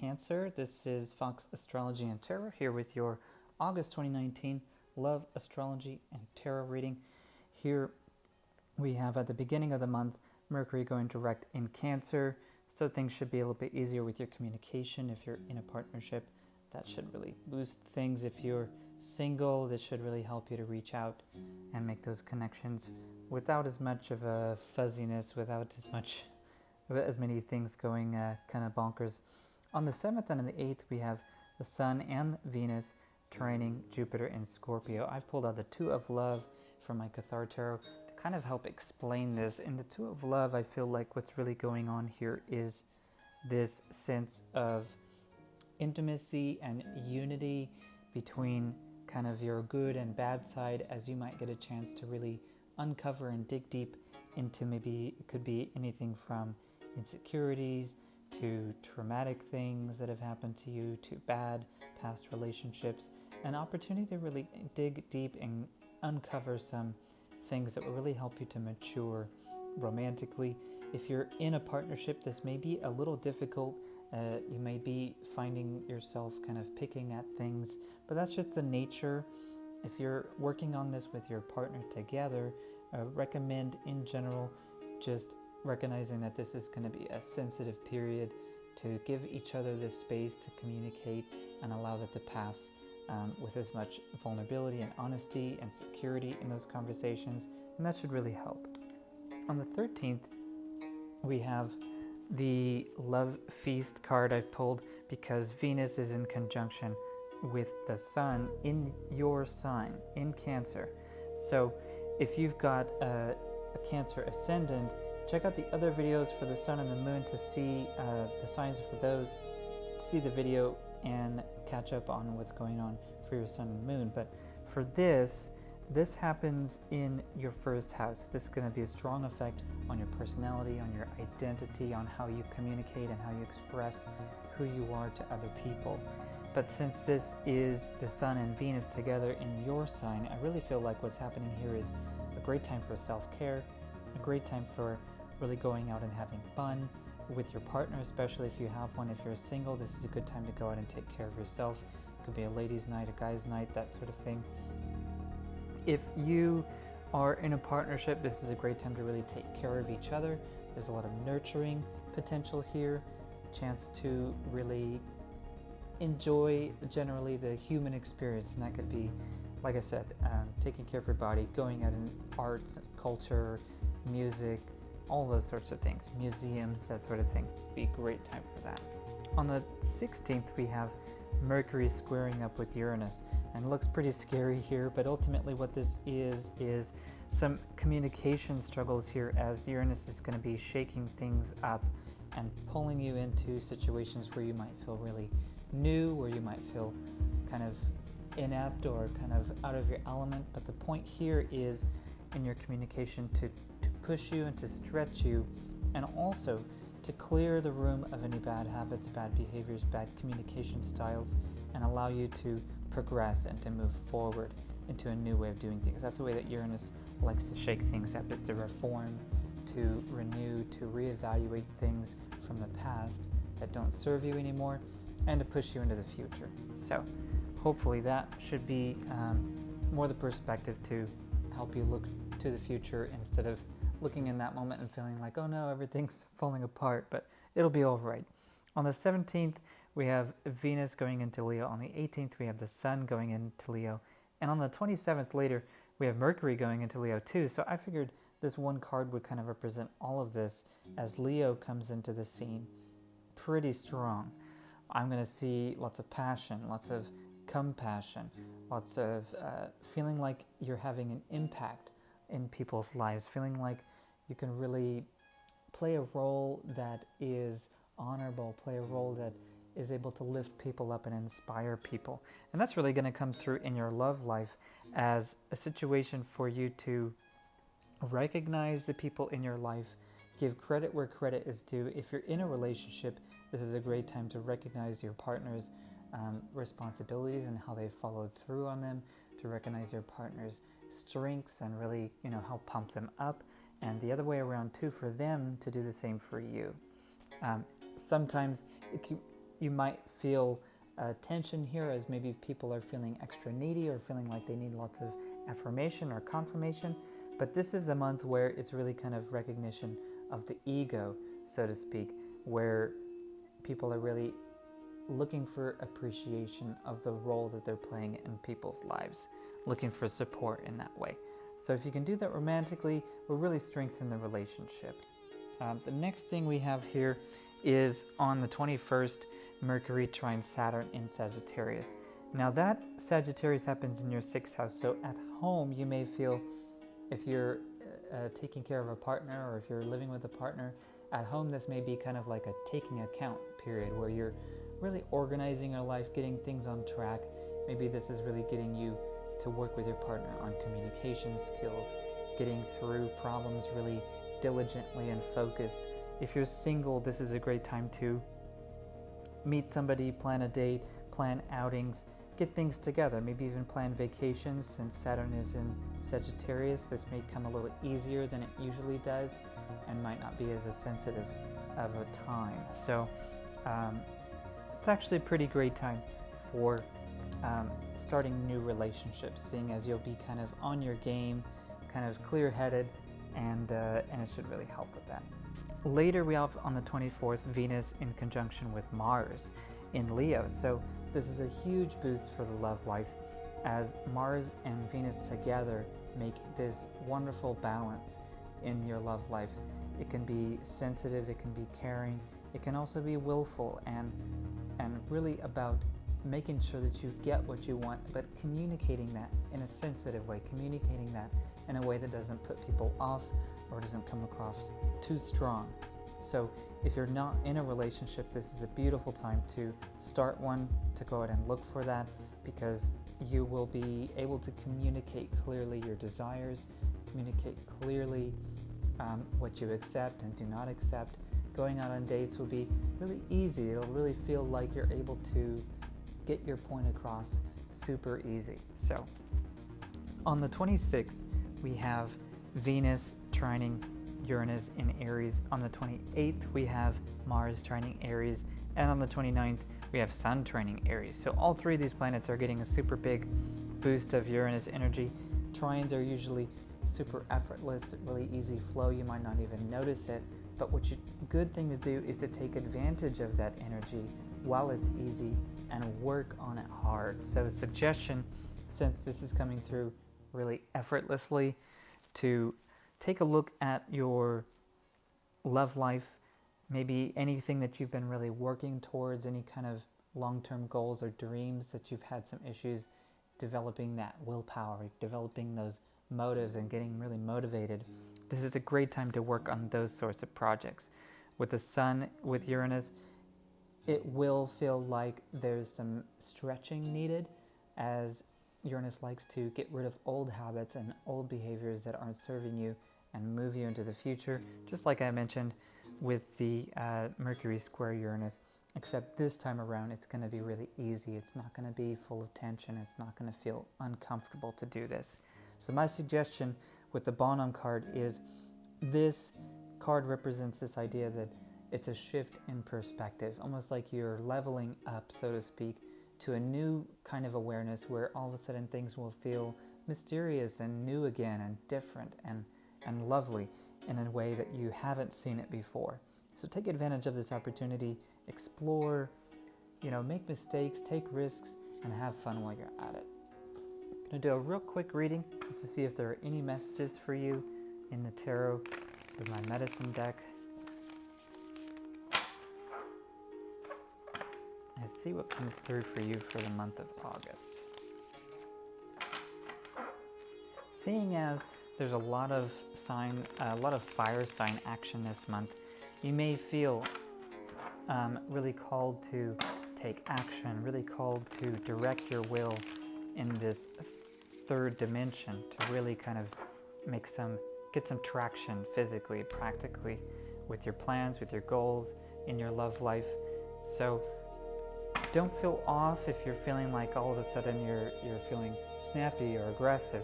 Cancer. This is Fox Astrology and Tarot here with your August 2019 Love, Astrology, and Tarot reading. Here we have at the beginning of the month Mercury going direct in Cancer, so things should be a little bit easier with your communication. If you're in a partnership, that should really boost things. If you're single, this should really help you to reach out and make those connections without as much of a fuzziness, without as many things going kind of bonkers. On the 7th and on the 8th, we have the Sun and Venus trining Jupiter in Scorpio. I've pulled out the Two of Love from my Cathar Tarot to kind of help explain this. In the Two of Love, I feel like what's really going on here is this sense of intimacy and unity between kind of your good and bad side, as you might get a chance to really uncover and dig deep into, maybe it could be anything from insecurities to traumatic things that have happened to you, to bad past relationships, an opportunity to really dig deep and uncover some things that will really help you to mature romantically. If you're in a partnership, this may be a little difficult. You may be finding yourself kind of picking at things, but that's just the nature. If you're working on this with your partner together, recommend in general just recognizing that this is going to be a sensitive period, to give each other this space to communicate and allow that to pass with as much vulnerability and honesty and security in those conversations, and that should really help. On the 13th, we have the Love Feast card I've pulled because Venus is in conjunction with the Sun in your sign, in Cancer. So if you've got a Cancer Ascendant, check out the other videos for the Sun and the Moon to see the signs for those, see the video and catch up on what's going on for your Sun and Moon. But for this happens in your first house. This is going to be a strong effect on your personality, on your identity, on how you communicate and how you express who you are to other people. But since this is the Sun and Venus together in your sign, I really feel like what's happening here is a great time for self-care, a great time for really going out and having fun with your partner, especially if you have one. If you're single, this is a good time to go out and take care of yourself. It could be a ladies' night, a guy's night, that sort of thing. If you are in a partnership, this is a great time to really take care of each other. There's a lot of nurturing potential here, chance to really enjoy generally the human experience, and that could be, like I said, taking care of your body, going out in arts, culture, music, all those sorts of things, museums, that sort of thing. Be a great time for that. On the 16th, we have Mercury squaring up with Uranus, and it looks pretty scary here, but ultimately what this is some communication struggles here, as Uranus is going to be shaking things up and pulling you into situations where you might feel really new, where you might feel kind of inept or kind of out of your element. But the point here is in your communication to push you and to stretch you, and also to clear the room of any bad habits, bad behaviors, bad communication styles, and allow you to progress and to move forward into a new way of doing things. That's the way that Uranus likes to shake things up, is to reform, to renew, to reevaluate things from the past that don't serve you anymore, and to push you into the future. So hopefully that should be more the perspective to help you look to the future instead of looking in that moment and feeling like, oh no, everything's falling apart, but it'll be all right. On the 17th, we have Venus going into Leo. On the 18th, we have the Sun going into Leo. And on the 27th later, we have Mercury going into Leo too. So I figured this one card would kind of represent all of this as Leo comes into the scene pretty strong. I'm going to see lots of passion, lots of compassion, lots of feeling like you're having an impact in people's lives, feeling like you can really play a role that is honorable, play a role that is able to lift people up and inspire people. And that's really going to come through in your love life as a situation for you to recognize the people in your life, give credit where credit is due. If you're in a relationship, this is a great time to recognize your partner's responsibilities and how they've followed through on them, to recognize your partner's strengths and really, help pump them up, and the other way around too, for them to do the same for you. Sometimes you might feel tension here, as maybe people are feeling extra needy or feeling like they need lots of affirmation or confirmation. But this is a month where it's really kind of recognition of the ego, so to speak, where people are really looking for appreciation of the role that they're playing in people's lives, looking for support in that way. So if you can do that romantically, will really strengthen the relationship. The next thing we have here is on the 21st, Mercury trine Saturn in Sagittarius. Now that Sagittarius happens in your 6th house, so at home you may feel, if you're taking care of a partner or if you're living with a partner, at home this may be kind of like a taking account period where you're really organizing your life, getting things on track. Maybe this is really getting you to work with your partner on communication skills, getting through problems really diligently and focused. If you're single, this is a great time to meet somebody, plan a date, plan outings, get things together, maybe even plan vacations. Since Saturn is in Sagittarius, this may come a little easier than it usually does and might not be as sensitive of a time. So it's actually a pretty great time for starting new relationships, seeing as you'll be kind of on your game, kind of clear-headed, and it should really help with that. Later we have on the 24th Venus in conjunction with Mars in Leo. So this is a huge boost for the love life, as Mars and Venus together make this wonderful balance in your love life. It can be sensitive, it can be caring, it can also be willful, and really about making sure that you get what you want, but communicating that in a sensitive way, communicating that in a way that doesn't put people off or doesn't come across too strong. So if you're not in a relationship, this is a beautiful time to start one, to go ahead and look for that, because you will be able to communicate clearly your desires, communicate clearly what you accept and do not accept. Going out on dates will be really easy. It'll really feel like you're able to get your point across super easy. So on the 26th, we have Venus trining Uranus in Aries. On the 28th, we have Mars trining Aries. And on the 29th, we have Sun trining Aries. So all three of these planets are getting a super big boost of Uranus energy. Trines are usually super effortless, really easy flow. You might not even notice it. But good thing to do is to take advantage of that energy while it's easy and work on it hard. So a suggestion, since this is coming through really effortlessly, to take a look at your love life, maybe anything that you've been really working towards, any kind of long-term goals or dreams that you've had some issues developing that willpower, developing those motives and getting really motivated. This is a great time to work on those sorts of projects. With the Sun, with Uranus, it will feel like there's some stretching needed, as Uranus likes to get rid of old habits and old behaviors that aren't serving you and move you into the future, just like I mentioned with the Mercury square Uranus, except this time around it's going to be really easy. It's not going to be full of tension. It's not going to feel uncomfortable to do this. So my suggestion with the Bonhomme card is, this card represents this idea that it's a shift in perspective, almost like you're leveling up, so to speak, to a new kind of awareness where all of a sudden things will feel mysterious and new again and different and lovely in a way that you haven't seen it before. So take advantage of this opportunity, explore, make mistakes, take risks, and have fun while you're at it. I'm going to do a real quick reading just to see if there are any messages for you in the tarot with my medicine deck. And see what comes through for you for the month of August. Seeing as there's a lot of fire sign action this month, you may feel really called to take action, really called to direct your will in this third dimension to really kind of get some traction physically, practically, with your plans, with your goals, in your love life. So don't feel off if you're feeling like all of a sudden you're feeling snappy or aggressive.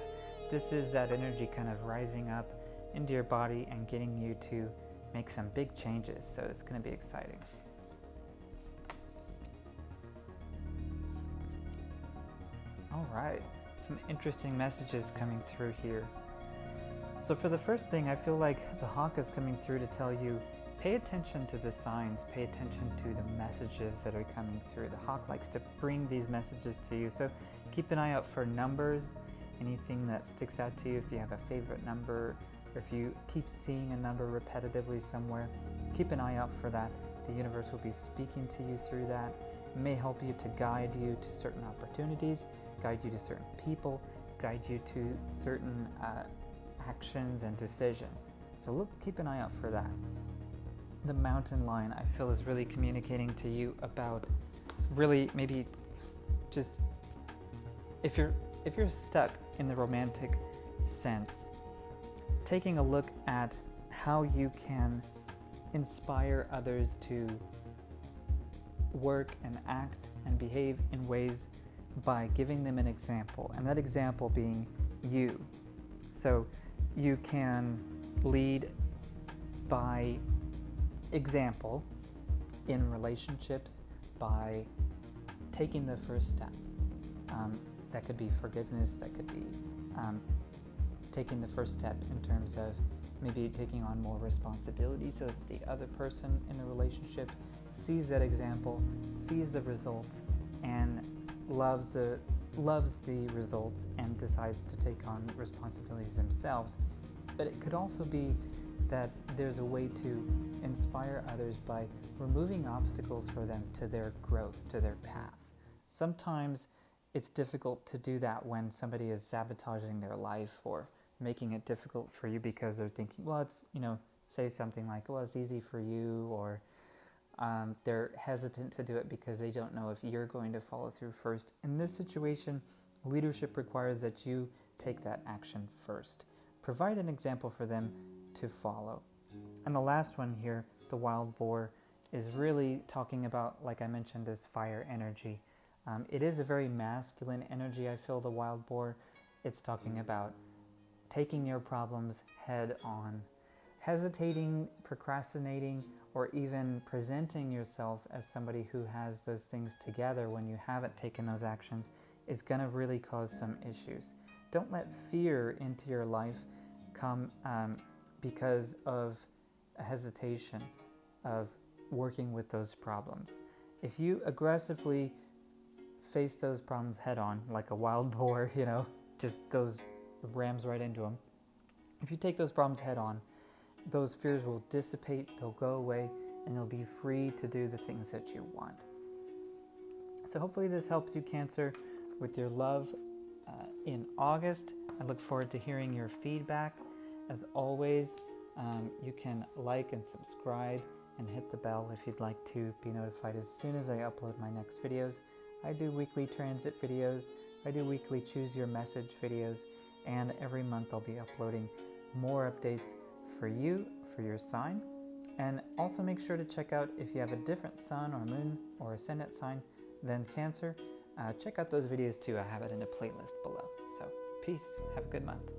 This is that energy kind of rising up into your body and getting you to make some big changes. So it's going to be exciting. All right, some interesting messages coming through here. So for the first thing, I feel like the hawk is coming through to tell you, pay attention to the signs, pay attention to the messages that are coming through. The hawk likes to bring these messages to you, so keep an eye out for numbers, anything that sticks out to you. If you have a favorite number, or if you keep seeing a number repetitively somewhere, keep an eye out for that. The universe will be speaking to you through that. It may help you to guide you to certain opportunities, guide you to certain people, guide you to certain actions and decisions. So keep an eye out for that. The mountain lion, I feel, is really communicating to you about really maybe just if you're stuck in the romantic sense, taking a look at how you can inspire others to work and act and behave in ways by giving them an example, and that example being you. So you can lead by example in relationships by taking the first step. That could be forgiveness, that could be taking the first step in terms of maybe taking on more responsibility so that the other person in the relationship sees that example, sees the results, and loves the results and decides to take on responsibilities themselves. But it could also be that there's a way to inspire others by removing obstacles for them to their growth, to their path. Sometimes it's difficult to do that when somebody is sabotaging their life or making it difficult for you because they're thinking, well, it's, say something like, well, it's easy for you, or they're hesitant to do it because they don't know if you're going to follow through first. In this situation, leadership requires that you take that action first. Provide an example for them to follow. And the last one here, the wild boar, is really talking about, like I mentioned, this fire energy. It is a very masculine energy, I feel, the wild boar. It's talking about taking your problems head on. Hesitating, procrastinating, or even presenting yourself as somebody who has those things together when you haven't taken those actions is going to really cause some issues. Don't let fear into your life come because of a hesitation of working with those problems. If you aggressively face those problems head on, like a wild boar, just rams right into them. If you take those problems head on, those fears will dissipate, they'll go away, and you'll be free to do the things that you want. So hopefully this helps you, Cancer, with your love in August. I look forward to hearing your feedback. As always, you can like and subscribe and hit the bell if you'd like to be notified as soon as I upload my next videos. I do weekly transit videos, I do weekly choose your message videos, and every month I'll be uploading more updates for you, for your sign. And also make sure to check out if you have a different sun or moon or ascendant sign than Cancer. Check out those videos too. I have it in a playlist below. So peace, have a good month.